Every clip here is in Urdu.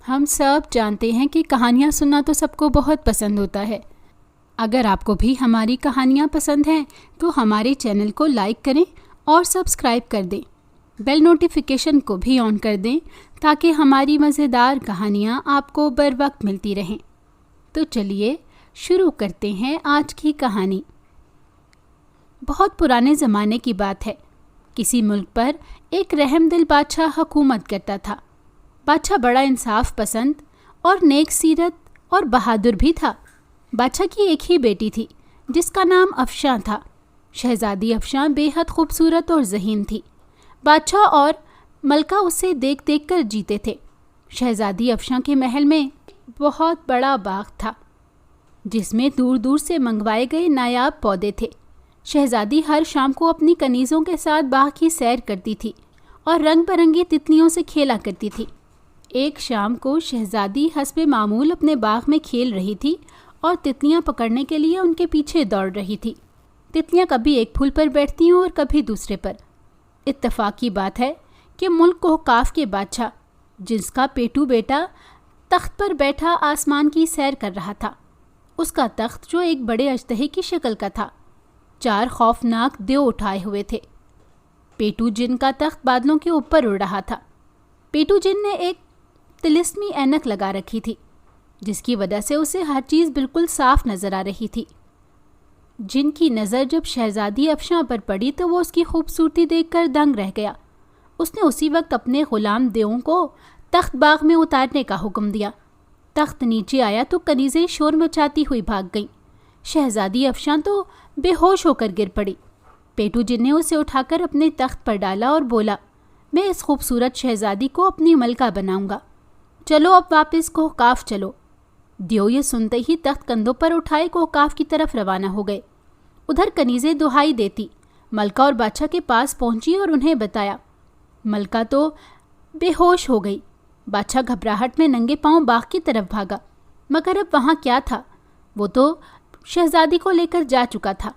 ہم سب جانتے ہیں کہ کہانیاں سننا تو سب کو بہت پسند ہوتا ہے۔ اگر آپ کو بھی ہماری کہانیاں پسند ہیں تو ہمارے چینل کو لائک کریں اور سبسکرائب کر دیں۔ بیل نوٹیفیکیشن کو بھی آن کر دیں تاکہ ہماری مزیدار کہانیاں آپ کو بر وقت ملتی رہیں۔ تو چلیے شروع کرتے ہیں آج کی کہانی۔ بہت پرانے زمانے کی بات ہے۔ کسی ملک پر ایک رحم دل بادشاہ حکومت کرتا تھا۔ بادشاہ بڑا انصاف پسند اور نیک سیرت اور بہادر بھی تھا۔ بادشاہ کی ایک ہی بیٹی تھی جس کا نام افشاں تھا۔ شہزادی افشاں بے حد خوبصورت اور ذہین تھی۔ بادشاہ اور ملکہ اسے دیکھ دیکھ کر جیتے تھے۔ شہزادی افشاں کے محل میں بہت بڑا باغ تھا جس میں دور دور سے منگوائے گئے نایاب پودے تھے۔ شہزادی ہر شام کو اپنی کنیزوں کے ساتھ باغ کی سیر کرتی تھی اور رنگ برنگی تتلیوں سے کھیلا کرتی تھی۔ ایک شام کو شہزادی حسب معمول اپنے باغ میں کھیل رہی تھی اور تتلیاں پکڑنے کے لیے ان کے پیچھے دوڑ رہی تھی۔ تتلیاں کبھی ایک پھول پر بیٹھتی اور کبھی دوسرے پر۔ اتفاق کی بات ہے کہ ملک کوہقاف کے بادشاہ جس کا پیٹو بیٹا تخت پر بیٹھا آسمان کی سیر کر رہا تھا، اس کا تخت جو ایک بڑے اژدہے کی شکل کا تھا، 4 خوفناک دیو اٹھائے ہوئے تھے۔ پیٹو جن کا تخت بادلوں کے اوپر اڑ رہا تھا۔ پیٹو جن نے ایک طلسمی اینک لگا رکھی تھی جس کی وجہ سے اسے ہر چیز بالکل صاف نظر آ رہی تھی۔ جن کی نظر جب شہزادی افشاں پر پڑی تو وہ اس کی خوبصورتی دیکھ کر دنگ رہ گیا۔ اس نے اسی وقت اپنے غلام دیووں کو تخت باغ میں اتارنے کا حکم دیا۔ تخت نیچے آیا تو کنیزیں شور مچاتی ہوئی بھاگ گئیں۔ شہزادی افشاں تو بے ہوش ہو کر گر پڑی۔ پیٹو جن نے اسے اٹھا کر اپنے تخت پر ڈالا اور بولا، میں اس خوبصورت شہزادی کو اپنی ملکہ بناؤں گا۔ چلو اب واپس کوہقاف چلو۔ دیو یہ سنتے ہی تخت کندھوں پر اٹھائے کوہقاف کی طرف روانہ ہو گئے۔ ادھر کنیزیں دہائی دیتی ملکہ اور بادشاہ کے پاس پہنچی اور انہیں بتایا۔ ملکہ تو بے ہوش ہو گئی۔ بادشاہ گھبراہٹ میں ننگے پاؤں باغ کی طرف بھاگا، مگر اب وہاں کیا تھا؟ وہ تو شہزادی کو لے کر جا چکا تھا۔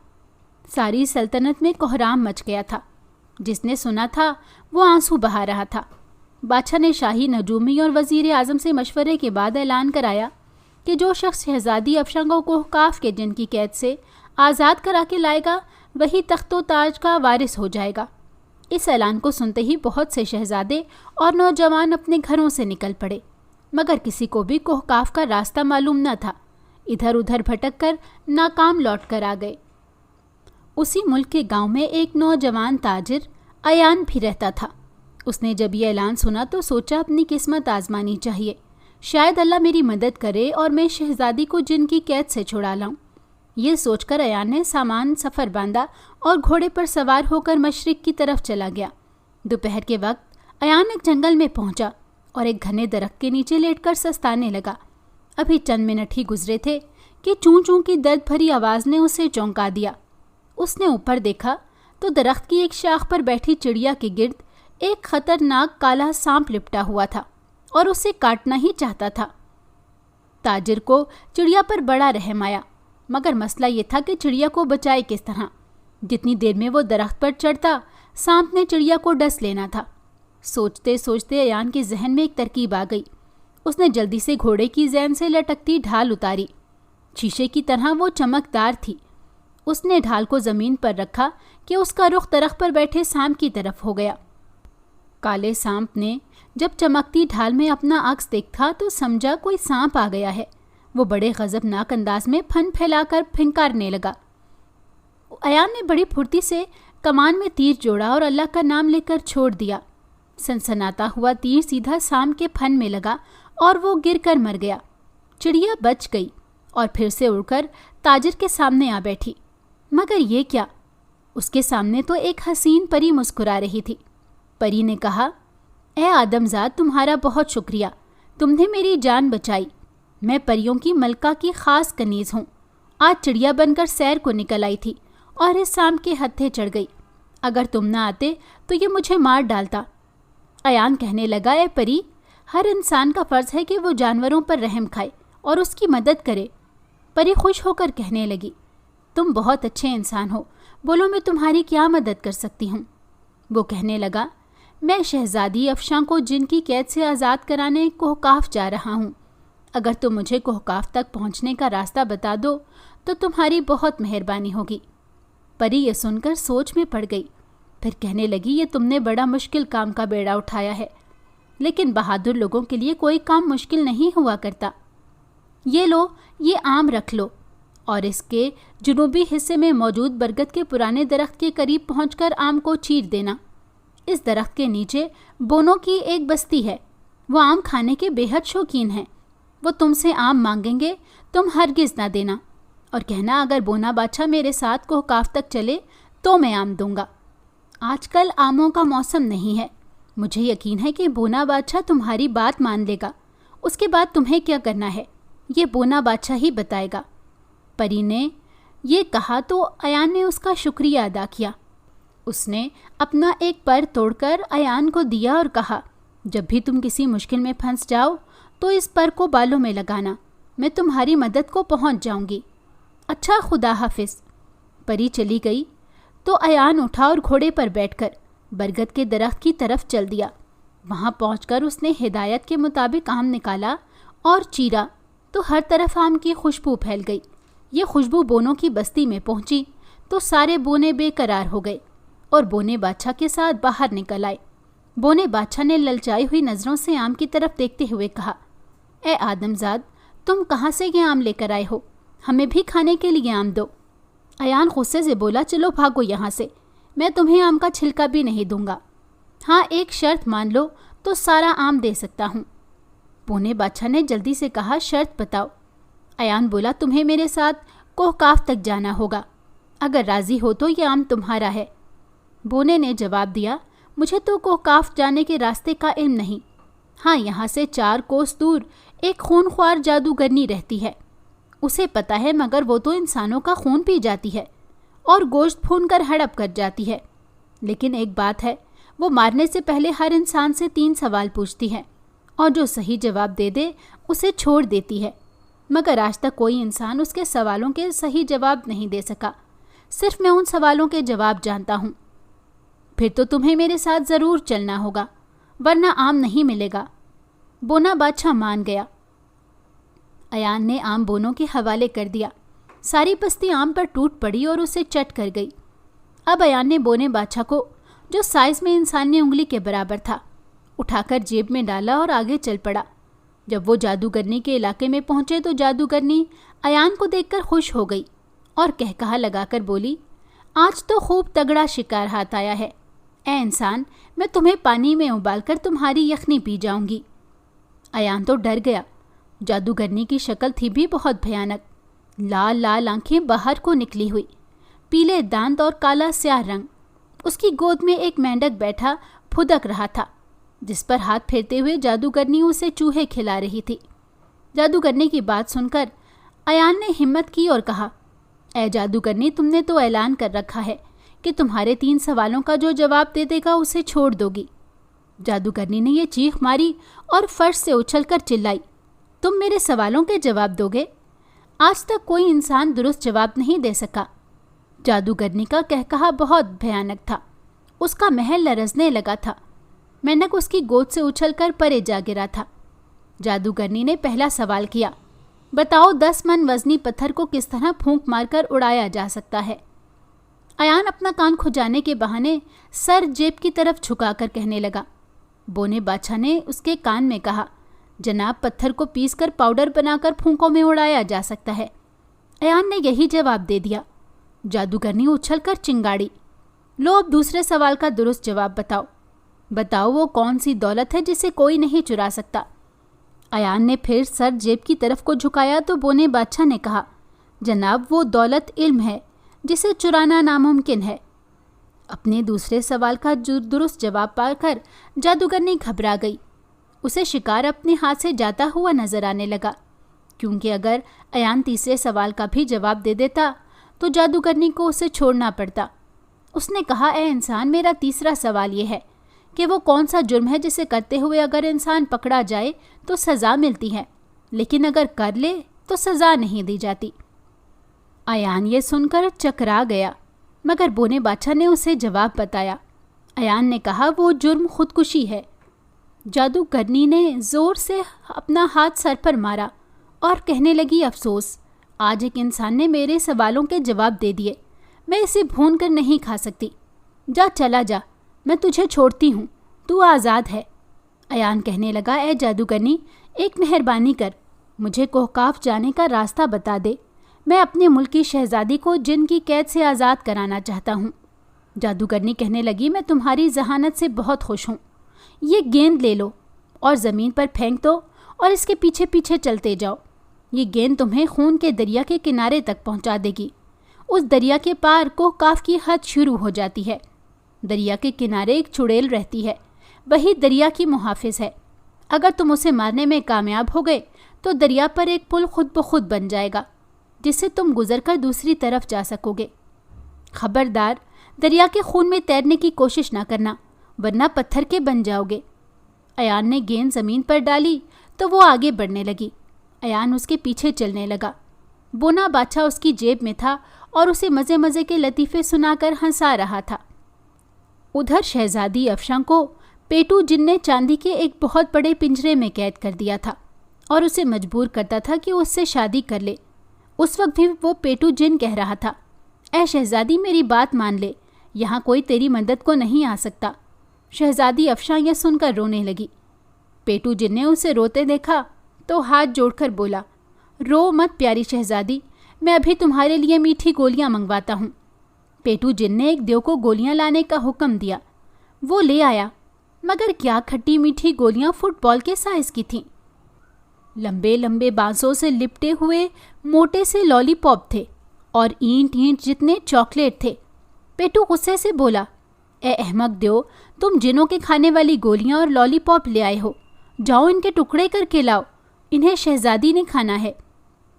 ساری سلطنت میں کوہرام مچ گیا تھا۔ جس نے سنا تھا وہ آنسو بہا رہا تھا۔ بادشاہ نے شاہی نجومی اور وزیر اعظم سے مشورے کے بعد اعلان کرایا کہ جو شخص شہزادی افشاں کو کوہقاف کے جن کی قید سے آزاد کرا کے لائے گا وہی تخت و تاج کا وارث ہو جائے گا۔ اس اعلان کو سنتے ہی بہت سے شہزادے اور نوجوان اپنے گھروں سے نکل پڑے، مگر کسی کو بھی کوہقاف کا راستہ معلوم نہ تھا۔ ادھر ادھر بھٹک کر ناکام لوٹ کر آ گئے۔ اسی ملک کے گاؤں میں ایک نوجوان تاجر ایان بھی رہتا تھا۔ اس نے جب یہ اعلان سنا تو سوچا اپنی قسمت آزمانی چاہیے، شاید اللہ میری مدد کرے اور میں شہزادی کو جن کی قید سے چھڑا لاؤں۔ یہ سوچ کر ایان نے سامان سفر باندھا اور گھوڑے پر سوار ہو کر مشرق کی طرف چلا گیا۔ دوپہر کے وقت ایان ایک جنگل میں پہنچا اور ایک گھنے درخت کے نیچے لیٹ کر سستانے لگا۔ ابھی چند منٹ ہی گزرے تھے کہ چوں چوں کی درد بھری آواز نے اسے چونکا دیا۔ اس نے اوپر دیکھا تو درخت کی ایک شاخ پر بیٹھی چڑیا کے گرد ایک خطرناک کالا سانپ لپٹا ہوا تھا اور اسے کاٹنا ہی چاہتا تھا۔ تاجر کو چڑیا پر بڑا رحم آیا، مگر مسئلہ یہ تھا کہ چڑیا کو بچائے کس طرح؟ جتنی دیر میں وہ درخت پر چڑھتا سانپ نے چڑیا کو ڈس لینا تھا۔ سوچتے سوچتے ایان کے ذہن میں ایک ترکیب آ گئی۔ اس نے جلدی سے گھوڑے کی زین سے لٹکتی ڈھال اتاری۔ شیشے کی طرح وہ چمکدار تھی۔ اس نے ڈھال کو زمین پر رکھا کہ اس کا رخ درخت پر بیٹھے سانپ کی طرف ہو گیا۔ کالے سانپ نے جب چمکتی ڈھال میں اپنا عکس دیکھا تو سمجھا کوئی سانپ آ گیا ہے۔ وہ بڑے غضبناک انداز میں پھن پھیلا کر پھنکارنے لگا۔ ایان نے بڑی پھرتی سے کمان میں تیر جوڑا اور اللہ کا نام لے کر چھوڑ دیا۔ سنسناتا ہوا تیر سیدھا سانپ کے پھن میں لگا اور وہ گر کر مر گیا۔ چڑیا بچ گئی اور پھر سے اڑ کر تاجر کے سامنے آ بیٹھی، مگر یہ کیا؟ اس کے سامنے تو ایک حسین پری مسکرا رہی تھی۔ پری نے کہا، اے آدمزاد، تمہارا بہت شکریہ، تم نے میری جان بچائی۔ میں پریوں کی ملکہ کی خاص کنیز ہوں۔ آج چڑیا بن کر سیر کو نکل آئی تھی اور اس سانپ کے ہتھے چڑھ گئی۔ اگر تم نہ آتے تو یہ مجھے مار ڈالتا۔ ایان کہنے لگا، اے پری، ہر انسان کا فرض ہے کہ وہ جانوروں پر رحم کھائے اور اس کی مدد کرے۔ پری خوش ہو کر کہنے لگی، تم بہت اچھے انسان ہو، بولو میں تمہاری کیا مدد کر سکتی ہوں؟ وہ کہنے لگا، میں شہزادی افشاں کو جن کی قید سے آزاد کرانے کوہکاف جا رہا ہوں۔ اگر تم مجھے کوہکاف تک پہنچنے کا راستہ بتا دو تو تمہاری بہت مہربانی ہوگی۔ پری یہ سن کر سوچ میں پڑ گئی، پھر کہنے لگی یہ تم نے بڑا مشکل کام کا بیڑا اٹھایا ہے، لیکن بہادر لوگوں کے لیے کوئی کام مشکل نہیں ہوا کرتا۔ یہ لو، یہ آم رکھ لو اور اس کے جنوبی حصے میں موجود برگد کے پرانے درخت کے قریب پہنچ کر آم کو چیر دینا۔ اس درخت کے نیچے بونوں کی ایک بستی ہے، وہ آم کھانے کے بے حد شوقین ہیں۔ وہ تم سے آم مانگیں گے، تم ہرگز نہ دینا، اور کہنا اگر بونا بادشاہ میرے ساتھ کوہکاف تک چلے تو میں آم دوں گا۔ آج کل آموں کا موسم نہیں ہے۔ مجھے یقین ہے کہ بونا بادشاہ تمہاری بات مان لے گا۔ اس کے بعد تمہیں کیا کرنا ہے یہ بونا بادشاہ ہی بتائے گا۔ پری نے یہ کہا تو ایان نے اس کا شکریہ ادا کیا۔ اس نے اپنا ایک پر توڑ کر ایان کو دیا اور کہا، جب بھی تم کسی مشکل میں پھنس جاؤ تو اس پر کو بالوں میں لگانا، میں تمہاری مدد کو پہنچ جاؤں گی۔ اچھا، خدا حافظ۔ پری چلی گئی تو ایان اٹھا اور گھوڑے پر بیٹھ کر برگد کے درخت کی طرف چل دیا۔ وہاں پہنچ کر اس نے ہدایت کے مطابق آم نکالا اور چیرا تو ہر طرف آم کی خوشبو پھیل گئی۔ یہ خوشبو بونوں کی بستی میں پہنچی تو سارے بونے بے قرار ہو گئے اور بونے بادشاہ کے ساتھ باہر نکل آئے۔ بونے بادشاہ نے للچائی ہوئی نظروں سے آم کی طرف دیکھتے ہوئے کہا، اے آدم زاد، تم کہاں سے یہ آم لے کر آئے ہو؟ ہمیں بھی کھانے کے لیے آم دو۔ ایان غصے سے بولا، چلو بھاگو یہاں سے، میں تمہیں آم کا چھلکا بھی نہیں دوں گا۔ ہاں، ایک شرط مان لو تو سارا آم دے سکتا ہوں۔ بونے بادشاہ نے جلدی سے کہا، شرط بتاؤ۔ ایان بولا، تمہیں میرے ساتھ کوہکاف تک جانا ہوگا، اگر راضی ہو تو یہ آم تمہارا ہے۔ بونے نے جواب دیا، مجھے تو کوہکاف جانے کے راستے کا علم نہیں۔ ہاں، یہاں سے 4 کوس دور ایک خونخوار جادوگرنی رہتی ہے، اسے پتہ ہے، مگر وہ تو انسانوں کا خون پی جاتی ہے اور گوشت بھون کر ہڑپ کر جاتی ہے۔ لیکن ایک بات ہے، وہ مارنے سے پہلے ہر انسان سے 3 سوال پوچھتی ہے اور جو صحیح جواب دے دے اسے چھوڑ دیتی ہے، مگر آج تک کوئی انسان اس کے سوالوں کے صحیح جواب نہیں دے سکا۔ صرف میں ان سوالوں کے جواب جانتا ہوں۔ پھر تو تمہیں میرے ساتھ ضرور چلنا ہوگا، ورنہ آم نہیں ملے گا۔ بونا بادشاہ مان گیا۔ ایان نے آم بونوں کے حوالے کر دیا۔ ساری بستی آم پر ٹوٹ پڑی اور اسے چٹ کر گئی۔ اب ایان نے بونے بادشاہ کو، جو سائز میں انسانی انگلی کے برابر تھا، اٹھا کر جیب میں ڈالا اور آگے چل پڑا۔ جب وہ جادوگرنی کے علاقے میں پہنچے تو جادوگرنی ایان کو دیکھ کر خوش ہو گئی اور کہا لگا کر بولی، آج تو خوب تگڑا شکار ہاتھ آیا ہے۔ اے انسان، میں تمہیں پانی میں ابال کر تمہاری یخنی پی جاؤں گی۔ ایان تو ڈر گیا۔ جادوگرنی کی شکل تھی بھی بہت بھیانک، لال لال آنکھیں باہر کو نکلی ہوئی، پیلے دانت اور کالا سیاہ رنگ۔ اس کی گود میں ایک مینڈک بیٹھا پھدک رہا تھا، جس پر ہاتھ پھیرتے ہوئے جادوگرنی اسے چوہے کھلا رہی تھی۔ جادوگرنی کی بات سن کر ایان نے ہمت کی اور کہا، اے جادوگرنی، تم نے تو اعلان کر رکھا ہے کہ تمہارے 3 سوالوں کا جو جواب دے دے گا اسے چھوڑ دو گی۔ جادوگرنی نے یہ چیخ ماری اور فرش سے اچھل کر چلائی، تم میرے سوالوں کے جواب دو گے؟ آج تک کوئی انسان درست جواب نہیں دے سکا۔ جادوگرنی کا کہا بہت بھیانک تھا، اس کا محل لرزنے لگا تھا۔ مینک اس کی گود سے اچھل کر پرے جا گرا تھا۔ جادوگرنی نے پہلا سوال کیا، بتاؤ 10 من وزنی پتھر کو کس طرح پھونک مار کر اڑایا جا سکتا ہے؟ ایان اپنا کان کھجانے کے بہانے سر جیب کی طرف جھکا کر کہنے لگا۔ بونے بادشاہ نے اس کے کان میں کہا، جناب، پتھر کو پیس کر پاؤڈر بنا کر پھونکوں میں اڑایا جا سکتا ہے۔ ایان نے یہی جواب دے دیا۔ جادوگرنی اچھل کر چنگاڑی، لو اب دوسرے سوال کا درست جواب بتاؤ۔ بتاؤ وہ کون سی دولت ہے جسے کوئی نہیں چرا سکتا؟ ایان نے پھر سر جیب کی طرف کو جھکایا تو بونے بادشاہ نے کہا، جناب، وہ دولت علم ہے جسے چرانا ناممکن ہے۔ اپنے دوسرے سوال کا درست جواب پا کر جادوگرنی گھبرا گئی۔ اسے شکار اپنے ہاتھ سے جاتا ہوا نظر آنے لگا، کیونکہ اگر ایان تیسرے سوال کا بھی جواب دے دیتا تو جادوگرنی کو اسے چھوڑنا پڑتا۔ اس نے کہا، اے انسان، میرا تیسرا سوال یہ ہے کہ وہ کون سا جرم ہے جسے کرتے ہوئے اگر انسان پکڑا جائے تو سزا ملتی ہے، لیکن اگر کر لے تو سزا نہیں دی جاتی۔ ایان یہ سن کر چکرا گیا، مگر بونے بادشاہ نے اسے جواب بتایا۔ ایان نے کہا وہ جرم خودکشی ہے۔ جادوگرنی نے زور سے اپنا ہاتھ سر پر مارا اور کہنے لگی افسوس، آج ایک انسان نے میرے سوالوں کے جواب دے دیے، میں اسے بھون کر نہیں کھا سکتی۔ جا چلا جا، میں تجھے چھوڑتی ہوں، تو آزاد ہے۔ ایان کہنے لگا اے جادوگرنی ایک مہربانی کر، مجھے کوہکاف جانے کا راستہ بتا دے، میں اپنے ملک کی شہزادی کو جن کی قید سے آزاد کرانا چاہتا ہوں۔ جادوگرنی کہنے لگی میں تمہاری ذہانت سے بہت خوش ہوں، یہ گیند لے لو اور زمین پر پھینک دو اور اس کے پیچھے پیچھے چلتے جاؤ، یہ گیند تمہیں خون کے دریا کے کنارے تک پہنچا دے گی۔ اس دریا کے پار کوہکاف کی حد شروع ہو جاتی ہے، دریا کے کنارے ایک چڑیل رہتی ہے، وہی دریا کی محافظ ہے، اگر تم اسے مارنے میں کامیاب ہو گئے تو دریا پر ایک پل خود بخود بن جائے گا جس سے تم گزر کر دوسری طرف جا سکو گے۔ خبردار دریا کے خون میں تیرنے کی کوشش نہ کرنا ورنہ پتھر کے بن جاؤ گے۔ ایان نے گیند زمین پر ڈالی تو وہ آگے بڑھنے لگی، ایان اس کے پیچھے چلنے لگا۔ بونا بادشاہ اس کی جیب میں تھا اور اسے مزے مزے کے لطیفے سنا کر ہنسا رہا تھا۔ ادھر شہزادی افشاں کو پیٹو جن نے چاندی کے ایک بہت بڑے پنجرے میں قید کر دیا تھا اور اسے مجبور کرتا تھا کہ اس سے شادی کر لے۔ اس وقت بھی وہ پیٹو جن کہہ رہا تھا اے شہزادی میری بات مان لے، یہاں کوئی تیری مدد کو نہیں آ سکتا۔ شہزادی افشاں یہ سن کر رونے لگی۔ پیٹو جن نے اسے روتے دیکھا تو ہاتھ جوڑ کر بولا رو مت پیاری شہزادی، میں ابھی تمہارے لیے میٹھی گولیاں منگواتا ہوں۔ پیٹو جن نے ایک دیو کو گولیاں لانے کا حکم دیا، وہ لے آیا، مگر کیا کھٹی میٹھی گولیاں فٹ بال کے سائز کی تھیں۔ لمبے لمبے بانسوں سے لپٹے ہوئے موٹے سے لالی پاپ تھے اور اینٹ اینٹ جتنے چاکلیٹ تھے۔ پیٹو غصے سے بولا اے احمق دیو، تم جنوں کے کھانے والی گولیاں اور لالی پاپ لے آئے ہو، جاؤ ان کے ٹکڑے کر کے لاؤ، انہیں شہزادی نے کھانا ہے۔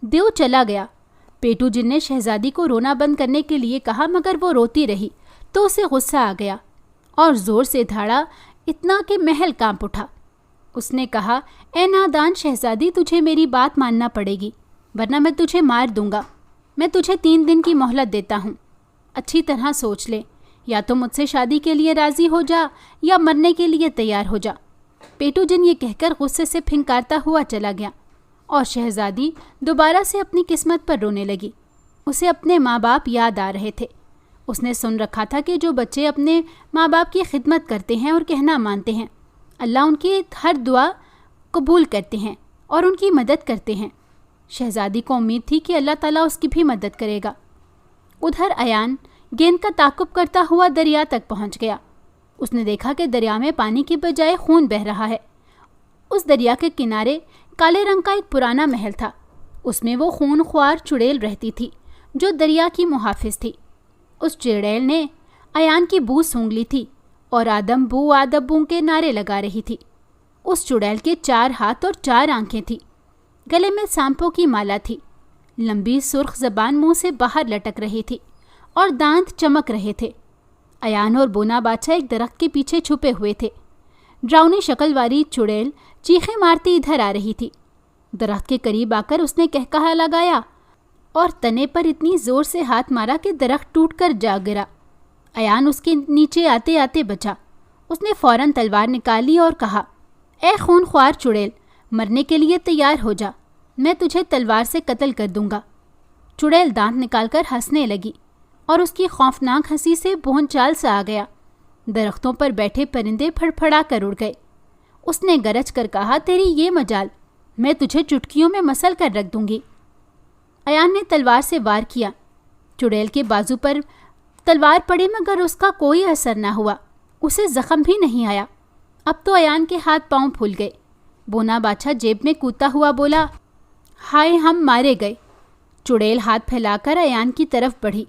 دیو چلا گیا۔ پیٹو جن نے شہزادی کو رونا بند کرنے کے لیے کہا مگر وہ روتی رہی تو اسے غصہ آ گیا اور زور سے دھاڑا اتنا کہ محل کانپ اٹھا۔ اس نے کہا اے نادان شہزادی تجھے میری بات ماننا پڑے گی ورنہ میں تجھے مار دوں گا۔ میں تجھے 3 دن کی مہلت دیتا ہوں، اچھی طرح سوچ لے، یا تو مجھ سے شادی کے لیے راضی ہو جا یا مرنے کے لیے تیار ہو جا۔ پیٹو جن یہ کہہ کر غصے سے پھنکارتا ہوا چلا گیا اور شہزادی دوبارہ سے اپنی قسمت پر رونے لگی۔ اسے اپنے ماں باپ یاد آ رہے تھے۔ اس نے سن رکھا تھا کہ جو بچے اپنے ماں باپ کی خدمت کرتے ہیں اور کہنا مانتے ہیں، اللہ ان کی ہر دعا قبول کرتے ہیں اور ان کی مدد کرتے ہیں۔ شہزادی کو امید تھی کہ اللہ تعالیٰ اس کی بھی مدد کرے گا۔ ادھر ایان گیند کا تعاقب کرتا ہوا دریا تک پہنچ گیا۔ اس نے دیکھا کہ دریا میں پانی کی بجائے خون بہہ رہا ہے۔ اس دریا کے کنارے کالے رنگ کا ایک پرانا محل تھا، اس میں وہ خون خوار چڑیل رہتی تھی جو دریا کی محافظ تھی۔ اس چڑیل نے ایان کی بو سونگھ لی تھی اور آدم بو کے نعرے لگا رہی تھی۔ اس چڑیل کے 4 ہاتھ اور 4 آنکھیں تھیں، گلے میں سانپوں کی مالا تھی، لمبی سرخ زبان منہ سے باہر لٹک رہی تھی اور دانت چمک رہے تھے۔ ایان اور بونا بادشاہ ایک درخت کے پیچھے چھپے ہوئے تھے۔ ڈراؤنی شکل والی چڑیل چیخیں مارتی ادھر آ رہی تھی۔ درخت کے قریب آ کر اس نے کہکہا لگایا اور تنے پر اتنی زور سے ہاتھ مارا کہ درخت ٹوٹ کر جا گرا۔ ایان اس کے نیچے آتے آتے بچا۔ اس نے فوراً تلوار نکالی اور کہا اے خون خوار چڑیل، مرنے کے لیے تیار ہو جا، میں تجھے تلوار سے قتل کر دوں گا۔ چڑیل دانت نکال کر ہنسنے لگی اور اس کی خوفناک ہنسی سے بھون چال سا آ گیا۔ درختوں پر بیٹھے پرندے پھڑ پھڑا کر اڑ گئے۔ اس نے گرج کر کہا تیری یہ مجال، میں تجھے چٹکیوں میں مسل کر رکھ دوں گی۔ ایان نے تلوار سے وار کیا، چڑیل کے بازو پر تلوار پڑی مگر اس کا کوئی اثر نہ ہوا، اسے زخم بھی نہیں آیا۔ اب تو ایان کے ہاتھ پاؤں پھول گئے۔ بونا بادشاہ جیب میں کودتا ہوا بولا ہائے ہم مارے گئے۔ چڑیل ہاتھ پھیلا کر ایان کی طرف بڑھی۔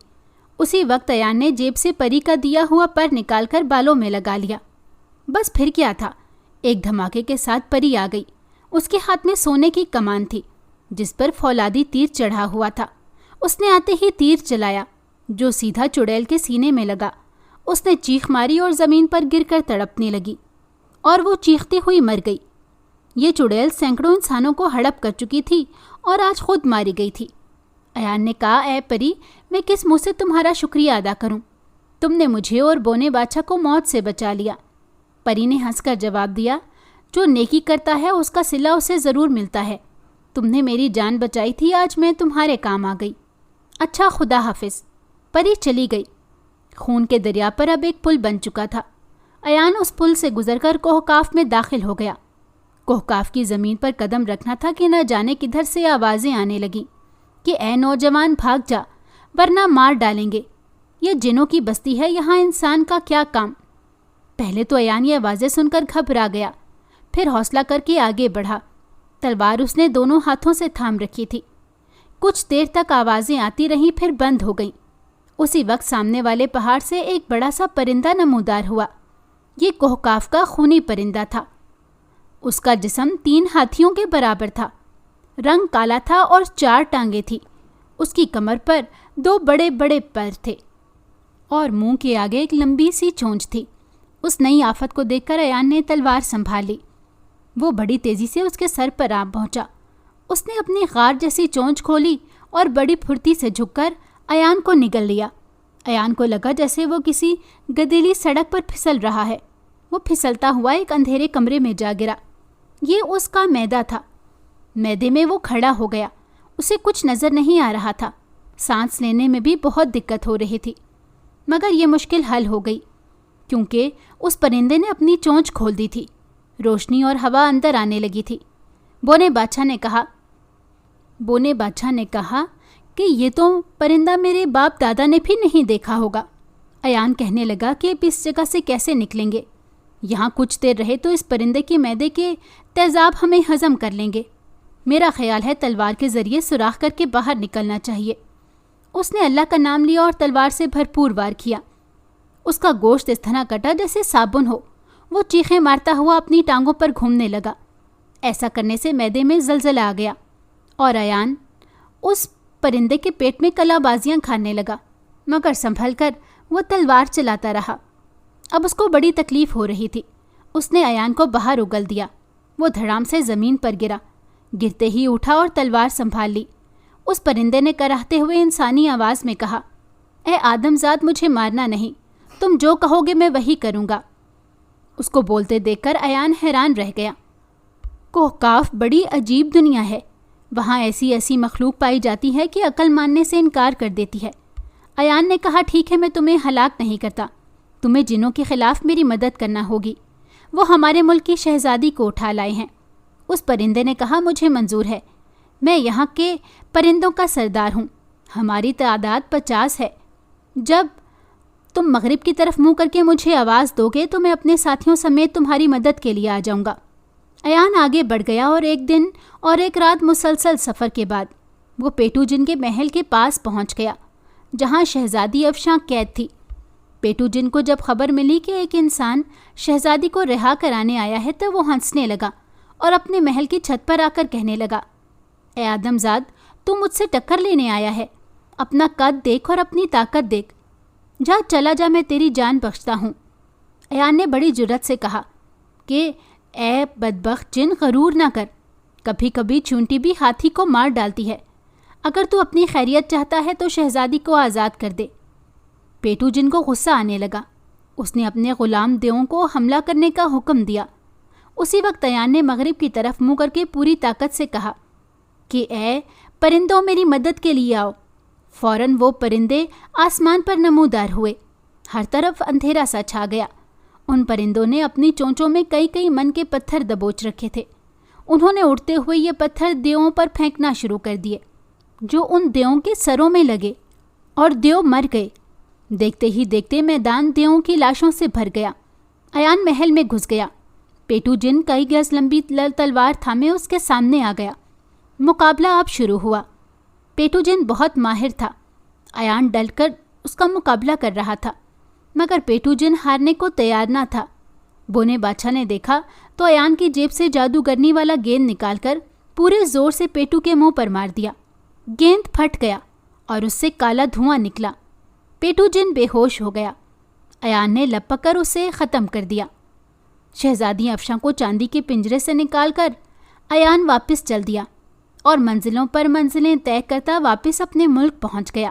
اسی وقت ایان نے جیب سے پری کا دیا ہوا پر نکال کر بالوں میں لگا لیا۔ بس پھر کیا تھا، ایک دھماکے کے ساتھ پری آ گئی۔ اس کے ہاتھ میں سونے کی کمان تھی جس پر فولادی تیر چڑھا ہوا تھا۔ اس نے آتے ہی تیر چلایا جو سیدھا چڑیل کے سینے میں لگا۔ اس نے چیخ ماری اور زمین پر گر کر تڑپنے لگی اور وہ چیختی ہوئی مر گئی۔ یہ چڑیل سینکڑوں انسانوں کو ہڑپ کر چکی تھی اور آج خود ماری گئی تھی۔ ایان نے کہا اے پری، میں کس منہ سے تمہارا شکریہ ادا کروں؟ تم نے مجھے اور بونے بادشاہ کو موت سے بچا لیا۔ پری نے ہنس کر جواب دیا، جو نیکی کرتا ہے اس کا صلہ اسے ضرور ملتا ہے۔ تم نے میری جان بچائی تھی، آج میں تمہارے کام آ گئی۔ اچھا، خدا حافظ۔ پری چلی گئی۔ خون کے دریا پر اب ایک پل بن چکا تھا۔ ایان اس پل سے گزر کر کوہکاف میں داخل ہو گیا۔ کوہکاف کی زمین پر قدم رکھنا تھا کہ نہ جانے کدھر سے آوازیں آنے لگیں کہ اے نوجوان بھاگ جا ورنہ مار ڈالیں گے، یہ جنوں کی بستی ہے، یہاں انسان کا کیا کام۔ پہلے تو ایان یہ آوازیں سن کر گھبرا گیا، پھر حوصلہ کر کے آگے بڑھا۔ تلوار اس نے دونوں ہاتھوں سے تھام رکھی تھی۔ کچھ دیر تک آوازیں آتی رہیں، پھر بند ہو گئیں۔ اسی وقت سامنے والے پہاڑ سے ایک بڑا سا پرندہ نمودار ہوا۔ یہ کوہکاف کا خونی پرندہ تھا۔ اس کا جسم 3 ہاتھیوں کے برابر تھا، رنگ کالا تھا اور 4 ٹانگیں تھیں۔ اس کی کمر پر 2 بڑے بڑے پر تھے اور منہ کے آگے ایک لمبی سی چونچ تھی۔ اس نئی آفت کو دیکھ کر ایان نے تلوار سنبھال لی۔ وہ بڑی تیزی سے اس کے سر پر آ پہنچا۔ اس نے اپنی غار جیسی چونچ کھولی اور بڑی پھرتی سے جھک کر ایان کو نگل لیا۔ ایان کو لگا جیسے وہ کسی گدیلی سڑک پر پھسل رہا ہے۔ وہ پھسلتا ہوا ایک اندھیرے کمرے میں جا گرا۔ یہ اس کا میدہ تھا۔ میدے میں وہ کھڑا ہو گیا۔ اسے کچھ نظر نہیں آ رہا تھا۔ سانس لینے میں بھی بہت دقت ہو رہی تھی، مگر یہ مشکل حل ہو گئی کیونکہ اس پرندے نے اپنی چونچ کھول دی تھی۔ روشنی اور ہوا اندر آنے لگی تھی۔ بونے بادشاہ نے کہا کہ یہ تو پرندہ میرے باپ دادا نے بھی نہیں دیکھا ہوگا۔ ایان کہنے لگا کہ اب اس جگہ سے کیسے نکلیں گے؟ یہاں کچھ دیر رہے تو اس پرندے کے میدے کے تیزاب ہمیں ہضم کر لیں گے۔ میرا خیال ہے تلوار کے ذریعے سوراخ کر کے باہر نکلنا چاہیے۔ اس نے اللہ کا نام لیا اور تلوار سے بھرپور وار کیا۔ اس کا گوشت اس طرح کٹا جیسے صابن ہو۔ وہ چیخیں مارتا ہوا اپنی ٹانگوں پر گھومنے لگا۔ ایسا کرنے سے میدے میں زلزلہ آ گیا اور ایان اس پرندے کے پیٹ میں کلا بازیاں کھانے لگا، مگر سنبھل کر وہ تلوار چلاتا رہا۔ اب اس کو بڑی تکلیف ہو رہی تھی۔ اس نے ایان کو باہر اگل دیا۔ وہ دھڑام سے زمین پر گرا۔ گرتے ہی اٹھا اور تلوار سنبھال لی۔ اس پرندے نے کراہتے ہوئے انسانی آواز میں کہا، اے آدم زاد، مجھے مارنا نہیں، تم جو کہو گے میں وہی کروں گا۔ اس کو بولتے دیکھ کر ایان حیران رہ گیا۔ کوہکاف بڑی عجیب دنیا ہے۔ وہاں ایسی مخلوق پائی جاتی ہے کہ عقل ماننے سے انکار کر دیتی ہے۔ ایان نے کہا، ٹھیک ہے، میں تمہیں ہلاک نہیں کرتا، تمہیں جنوں کے خلاف میری مدد کرنا ہوگی۔ وہ ہمارے ملک کی شہزادی کو اٹھا لائے ہیں۔ اس پرندے نے کہا، مجھے منظور ہے، میں یہاں کے پرندوں کا سردار ہوں، ہماری تعداد 50 ہے۔ جب تم مغرب کی طرف منہ کر کے مجھے آواز دو گے تو میں اپنے ساتھیوں سمیت تمہاری مدد کے لیے آ جاؤں گا۔ ایان آگے بڑھ گیا اور ایک دن اور ایک رات مسلسل سفر کے بعد وہ پیٹو جن کے محل کے پاس پہنچ گیا، جہاں شہزادی افشاں قید تھی۔ پیٹو جن کو جب خبر ملی کہ ایک انسان شہزادی کو رہا کرانے آیا ہے تو وہ ہنسنے لگا اور اپنے محل کی چھت پر آ کر کہنے لگا، اے آدم زاد، تو مجھ سے ٹکر لینے آیا ہے؟ اپنا قد دیکھ اور اپنی طاقت دیکھ، جا چلا جا، میں تیری جان بخشتا ہوں۔ ایان نے بڑی جرأت سے کہا کہ اے بدبخت جن، غرور نہ کر، کبھی کبھی چونٹی بھی ہاتھی کو مار ڈالتی ہے۔ اگر تو اپنی خیریت چاہتا ہے تو شہزادی کو آزاد کر دے۔ پیٹو جن کو غصہ آنے لگا۔ اس نے اپنے غلام دیووں کو حملہ کرنے کا حکم دیا۔ اسی وقت ایان نے مغرب کی طرف منہ کر کے پوری طاقت سے کہا کہ اے پرندوں، میری مدد کے لیے آؤ۔ فوراً وہ پرندے آسمان پر نمودار ہوئے۔ ہر طرف اندھیرا سا چھا گیا۔ ان پرندوں نے اپنی چونچوں میں کئی من کے پتھر دبوچ رکھے تھے۔ انہوں نے اڑتے ہوئے یہ پتھر دیووں پر پھینکنا شروع کر دیے، جو ان دیووں کے سروں میں لگے اور دیو مر گئے۔ دیکھتے ہی دیکھتے میدان دیووں کی لاشوں سے بھر گیا۔ ایان محل میں گھس گیا۔ پیٹو جن کئی گز لمبی تلوار تھامے اس کے سامنے آ گیا۔ مقابلہ اب شروع ہوا۔ پیٹو جن بہت ماہر تھا۔ ایان ڈل کر اس کا مقابلہ کر رہا تھا، مگر پیٹو جن ہارنے کو تیار نہ تھا۔ بونے بادشاہ نے دیکھا تو ایان کی جیب سے جادوگرنی والا گیند نکال کر پورے زور سے پیٹو کے منہ پر مار دیا۔ گیند پھٹ گیا اور اس سے کالا دھواں نکلا۔ پیٹو جن بے ہوش ہو گیا۔ ایان نے لپک کر اسے ختم کر دیا۔ شہزادی افشاں کو چاندی کے پنجرے سے نکال کر ایان واپس چل دیا اور منزلوں پر منزلیں طے کرتا واپس اپنے ملک پہنچ گیا۔